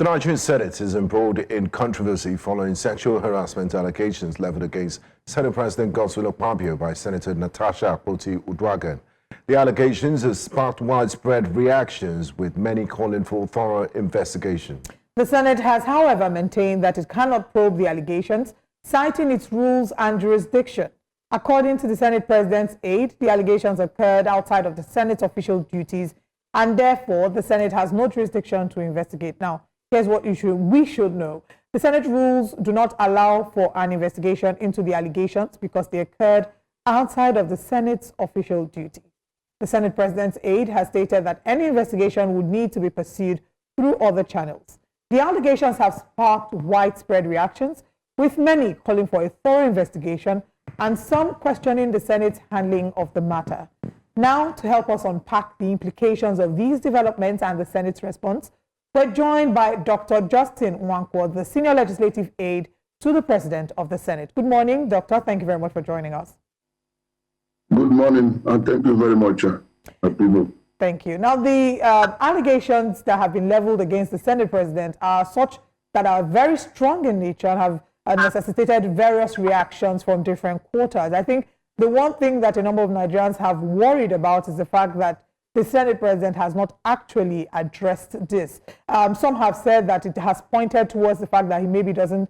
The Nigerian Senate is embroiled in controversy following sexual harassment allegations leveled against Senate President Godswill Akpabio by Senator Natasha Akpoti-Uduaghan. The allegations have sparked widespread reactions, with many calling for thorough investigation. The Senate has, however, maintained that it cannot probe the allegations, citing its rules and jurisdiction. According to the Senate President's aide, the allegations occurred outside of the Senate's official duties, and therefore the Senate has no jurisdiction to investigate. Now, here's what we should know. The Senate rules do not allow for an investigation into the allegations because they occurred outside of the Senate's official duty. The Senate President's aide has stated that any investigation would need to be pursued through other channels. The allegations have sparked widespread reactions, with many calling for a thorough investigation and some questioning the Senate's handling of the matter. Now, to help us unpack the implications of these developments and the Senate's response, we're joined by Dr. Justin Nwankwo, the Senior Legislative Aide to the President of the Senate. Good morning, Doctor. Thank you very much for joining us. Good morning, and thank you very much, people. Thank you. Now, the allegations that have been leveled against the Senate President are such that are very strong in nature and have necessitated various reactions from different quarters. I think the one thing that a number of Nigerians have worried about is the fact that the Senate President has not actually addressed this. Some have said that it has pointed towards the fact that he maybe doesn't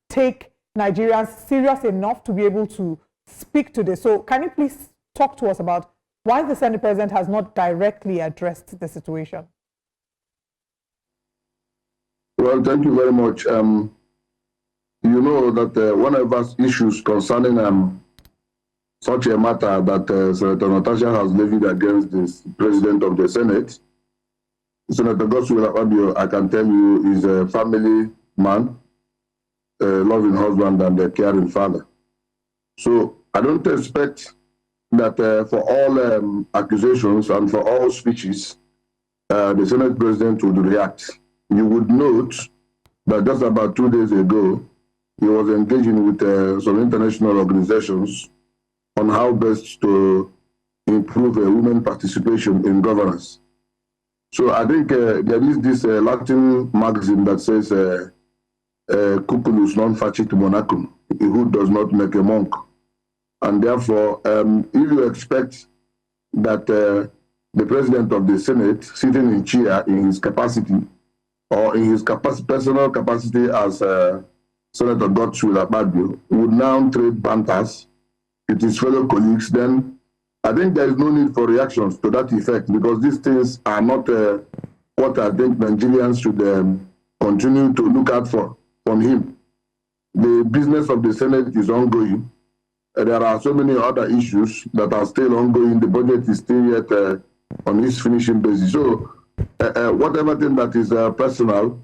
take Nigerians serious enough to be able to speak to this. So can you please talk to us about why the Senate President has not directly addressed the situation? Well, thank you very much. You know that whenever issues concerning such a matter that Senator Natasha has levied against the President of the Senate, Senator Godswill Akpabio, I can tell you, is a family man, a loving husband, and a caring father. So I don't expect that for all accusations and for all speeches, the Senate President would react. You would note that just about 2 days ago, he was engaging with some international organizations on how best to improve women participation in governance. So I think there is this Latin maxim that says, cuculus non facit monachum, who does not make a monk. And therefore, if you expect that the President of the Senate, sitting in chair in his capacity, or in his personal capacity as Senator Godswill Akpabio, would now trade banters with his fellow colleagues, then I think there is no need for reactions to that effect, because these things are not what I think Nigerians should continue to look out for from him. The business of the Senate is ongoing. There are so many other issues that are still ongoing. The budget is still yet on its finishing basis. So whatever thing that is personal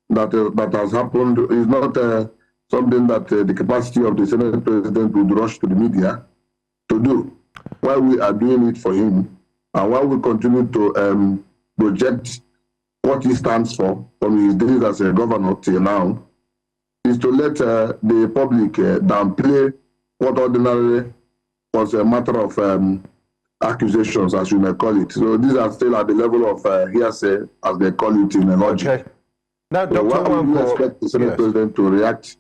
that has happened is not something that the capacity of the Senate President would rush to the media to do. While we are doing it for him, and while we continue to project what he stands for from his days as a governor till now, is to let the public downplay what ordinarily was a matter of accusations, as you may call it. So these are still at the level of hearsay, as they call it in a logic. Okay. Now, so why would you expect the Senate President to react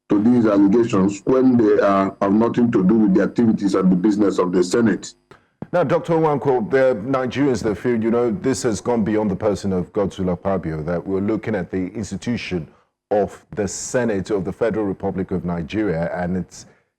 to these allegations when they have nothing to do with the activities and the business of the Senate? Now, Dr. Nwankwo, the Nigerians, they feel, this has gone beyond the person of Godswill Akpabio, that we're looking at the institution of the Senate of the Federal Republic of Nigeria, and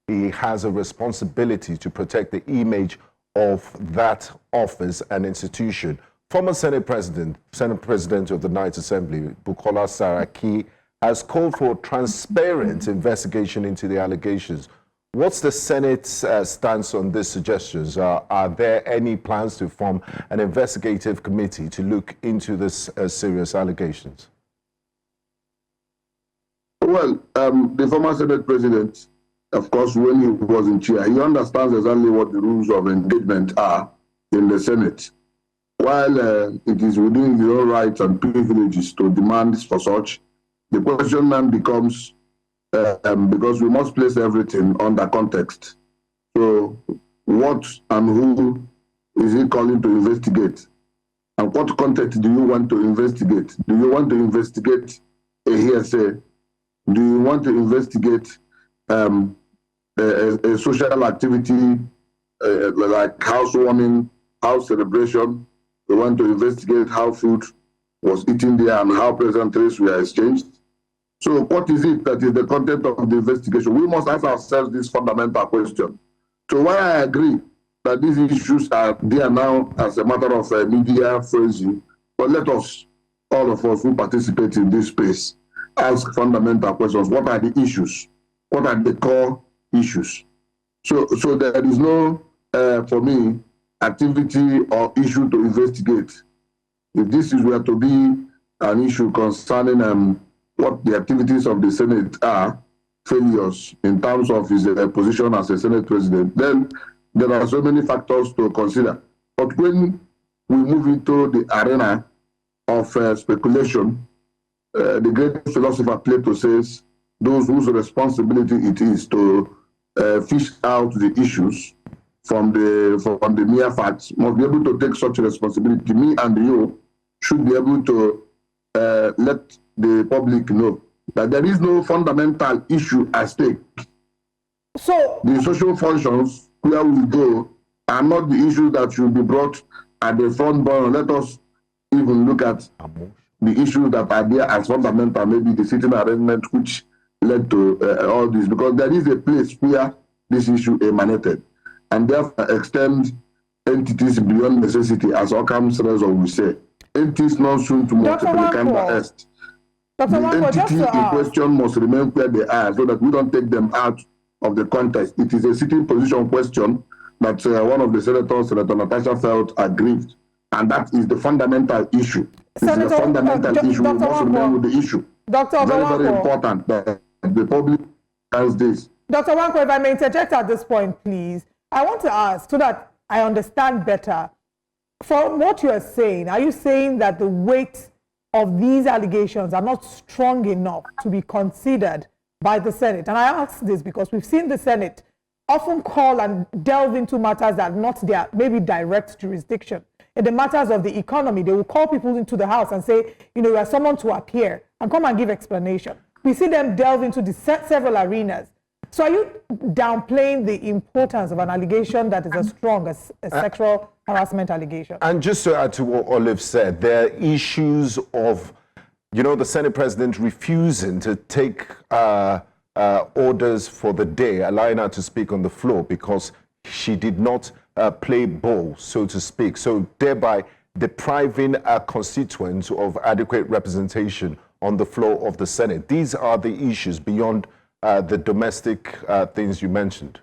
he has a responsibility to protect the image of that office and institution. Former Senate President of the Ninth Assembly, Bukola Saraki, has called for transparent investigation into the allegations. What's the Senate's stance on these suggestions? Are there any plans to form an investigative committee to look into this serious allegations? Well, the former Senate President, of course, when he was in chair, he understands exactly what the rules of engagement are in the Senate. While it is within his own rights and privileges to demand for such, the question then becomes, because we must place everything under context. So what and who is he calling to investigate? And what content do you want to investigate? Do you want to investigate a hearsay? Do you want to investigate a social activity like housewarming, house celebration? We want to investigate how food was eaten there and how pleasantries were exchanged. So what is it that is the content of the investigation? We must ask ourselves this fundamental question. So while I agree that these issues are there now as a matter of media frenzy, but let us, all of us who participate in this space, ask fundamental questions. What are the issues? What are the core issues? So there is no, for me, activity or issue to investigate. If this is were to be an issue concerning what the activities of the Senate are, failures in terms of his position as a Senate President, then there are so many factors to consider. But when we move into the arena of speculation, the great philosopher Plato says, those whose responsibility it is to fish out the issues from the mere facts must be able to take such a responsibility. Me and you should be able to let the public know that there is no fundamental issue at stake. So the social functions where we go are not the issues that should be brought at the front burner. Let us even look at the issues that are there as fundamental, maybe the sitting arrangement which led to all this, because there is a place where this issue emanated, and therefore extend entities beyond necessity, as Occam Srezo will say. Entities non sunt multiplicanda est. The entity in question must remain where they are so that we don't take them out of the context. It is a sitting position question that one of the senators, Senator Natasha, felt aggrieved. And that is the fundamental issue. This is the fundamental issue. We must remain with the issue. Dr. Very, very important that the public has this. Dr. Nwankwo, if I may interject at this point, please. I want to ask so that I understand better. From what you are saying, are you saying that the weight of these allegations are not strong enough to be considered by the Senate? And I ask this because we've seen the Senate often call and delve into matters that are not their maybe direct jurisdiction. In the matters of the economy, they will call people into the House and say, you are someone to appear and come and give explanation. We see them delve into the several arenas. So are you downplaying the importance of an allegation that is as strong as a sexual harassment allegation? And just to add to what Olive said, there are issues of, the Senate President refusing to take orders for the day, allowing her to speak on the floor because she did not play ball, so to speak. So thereby depriving our constituents of adequate representation on the floor of the Senate. These are the issues beyond the domestic things you mentioned.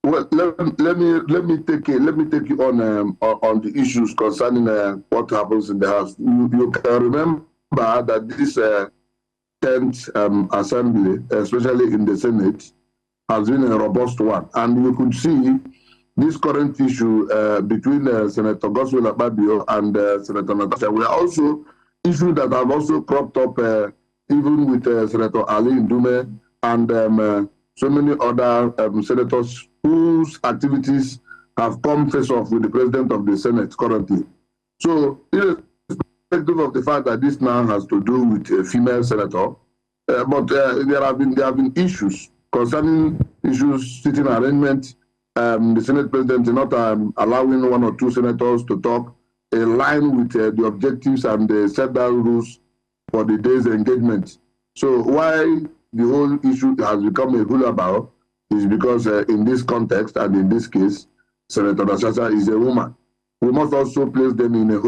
Well, let me take you on the issues concerning what happens in the House. You can remember that this 10th assembly, especially in the Senate, has been a robust one, and you could see this current issue between Senator Godswill Akpabio and Senator Natasha were also issues that have also cropped up even with Senator Ali Ndume and so many other senators whose activities have come face off with the President of the Senate currently. So, irrespective of the fact that this now has to do with a female senator, but there have been issues concerning issues, sitting arrangement. The Senate President is not allowing one or two senators to talk in line with the objectives and the set down rules for the day's engagement. So why the whole issue has become a hullabaloo is because in this context and in this case, Senator Natasha is a woman. We must also place them in a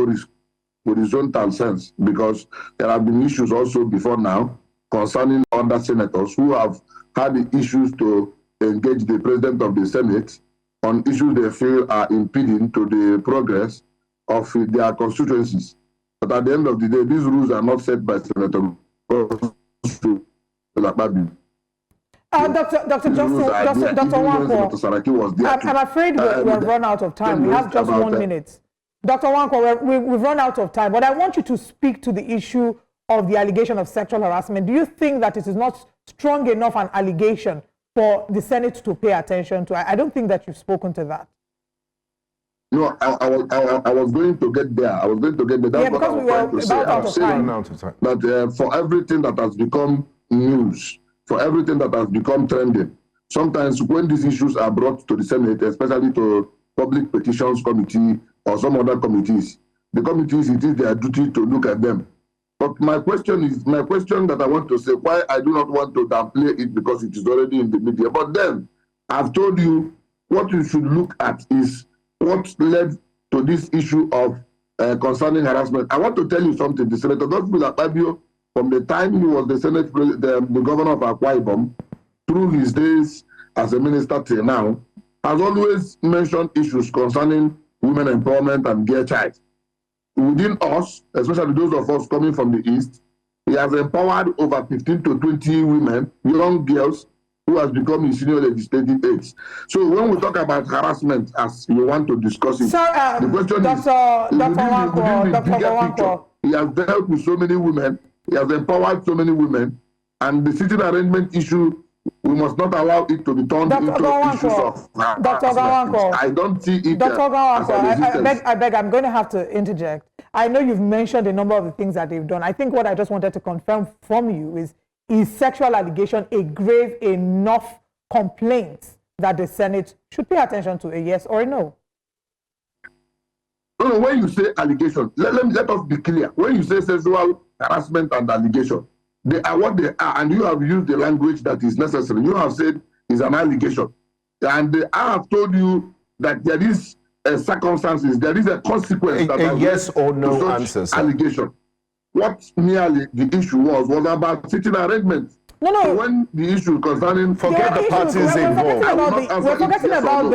horizontal sense, because there have been issues also before now concerning other senators who have had the issues to engage the President of the Senate on issues they feel are impeding to the progress of their constituencies. But at the end of the day, these rules are not set by Senator Akpabio. Dr. Nwankwo, I'm afraid we've run out of time. We have just 1 minute. Dr. Nwankwo, we've run out of time, but I want you to speak to the issue of the allegation of sexual harassment. Do you think that it is not strong enough an allegation for the Senate to pay attention to? I don't think that you've spoken to that. No, I was going to get there. I was going to get there. That's yeah, what I because was we trying were to say. about out I'm of saying time. that for everything that has become news, for everything that has become trending, sometimes when these issues are brought to the Senate, especially to Public Petitions Committee or some other committees, the committees, it is their duty to look at them. But my question that I want to say, why I do not want to downplay it because it is already in the media. But then I've told you what you should look at is what led to this issue of concerning harassment. I want to tell you something. The Senator Godswill Akpabio, from the time he was the Senate the governor of Akwa Ibom, through his days as a minister till now, has always mentioned issues concerning women empowerment and girl child. Within us, especially those of us coming from the East, he has empowered over 15 to 20 women, young girls, who has become his senior legislative aides. So when we talk about harassment, as you want to discuss it, the question is, within the bigger picture, he has dealt with so many women, he has empowered so many women, and the sitting arrangement issue, we must not allow it to be turned into issues of harassment. I don't see it as a resistance. I beg, I'm going to have to interject. I know you've mentioned a number of the things that they've done. I think what I just wanted to confirm from you is sexual allegation a grave enough complaint that the Senate should pay attention to, a yes or a no? No, when you say allegation, let us be clear. When you say sexual harassment and allegation, they are what they are, and you have used the language that is necessary. You have said it's an allegation. And I have told you that there is circumstances, there is a consequence. A yes or no answer, sir. Allegation. What merely the issue was about sitting arrangement. No. So when the issue concerning... Forget the parties involved. We're forgetting about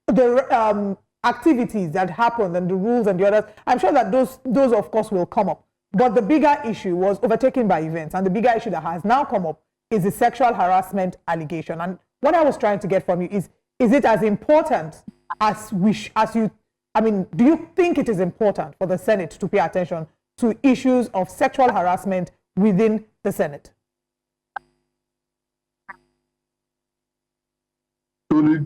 the activities that happened and the rules and the others. I'm sure that those of course will come up. But the bigger issue was overtaken by events, and the bigger issue that has now come up is the sexual harassment allegation. And what I was trying to get from you is it as important do you think it is important for the Senate to pay attention to issues of sexual harassment within the Senate? To the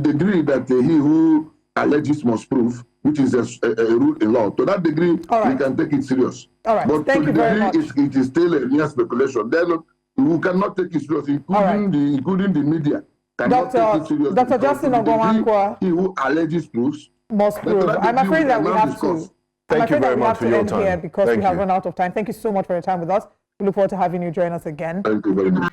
degree that he who alleges must prove, which is a rule in law, to that degree, we can take it serious. All right. But Thank you very much. It is still a mere speculation. Then we cannot take it serious, including the media. Dr. Justin Nwankwo, he who alleges proves must prove. I'm afraid that we have to. Thank you very much for your time. Here because we have run out of time. Thank you so much for your time with us. We look forward to having you join us again. Thank you very much.